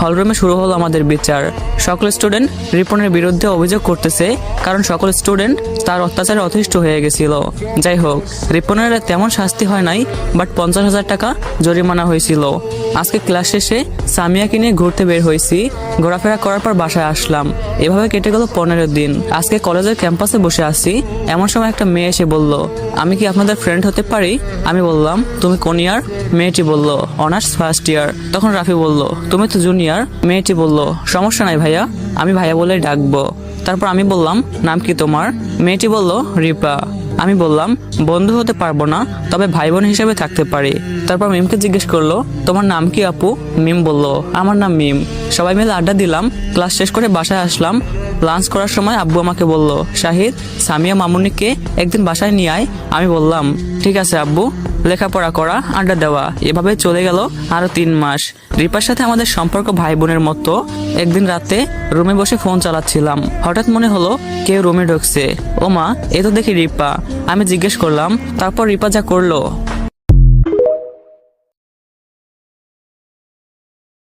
হলরুমে শুরু হলো আমাদের বিচার। সকল স্টুডেন্ট রিপনের বিরুদ্ধে অভিযোগ করতেছে, কারণ সকল স্টুডেন্ট তার অত্যাচারে অতিষ্ঠ হয়ে গেছিল। যাই হোক, রিপনের তেমন শাস্তি হয় নাই, বাট 50,000 টাকা জরিমানা হয়েছিল। আজকে ক্লাস শেষে সামিয়াকে নিয়ে ঘুরতে বের হয়েছি। ঘোরাফেরা করার পর বাসায় আসলাম। এভাবে কেটে গেল 15 দিন। আজকে কলেজের ক্যাম্পাসে বসে আছি, এমন সময় একটা মেয়ে এসে বলল, আমি কি আপনাদের ফ্রেন্ড হতে পারি? আমি বললাম, তুমি কোন ইয়ার? মেয়েটি বলল, অনার্স ফার্স্ট ইয়ার। তখন রাফি বলল, তুমি তো জুনিয়র। মেয়েটি বলল, সমস্যা নাই ভাইয়া, আমি ভাইয়া বলেই ডাকবো। তারপর আমি বললাম, নাম কি তোমার? মেয়েটি বলল, রিপা। আমি বললাম, বন্ধু হতে পারবো না, তবে ভাই বোন হিসেবে থাকতে পারি। তারপর মিমকে জিজ্ঞেস করলো, তোমার নাম কি আপু? মিম বলল, আমার নাম মিম। সবাই মিলে আড্ডা দিলাম। ক্লাস শেষ করে বাসায় আসলাম। লাঞ্চ করার সময় আব্বু আমাকে বলল, শাহিদ, সামিয়া মামুনিকে একদিন বাসায় নিয়ে আয়। আমি বললাম, ঠিক আছে আব্বু। লেখাপড়া করা, আড্ডা দেওয়া, এভাবে চলে গেল আরো 3 মাস। রিপার সাথে আমাদের সম্পর্ক ভাই বোনের মতো। একদিন রাতে রুমে বসে ফোন চালাচ্ছিলাম, হঠাৎ মনে হলো কেউ রুমে ঢুকছে। ও মা, এ তো দেখি রিপা। আমি জিজ্ঞেস করলাম, তারপর রিপা যা করলো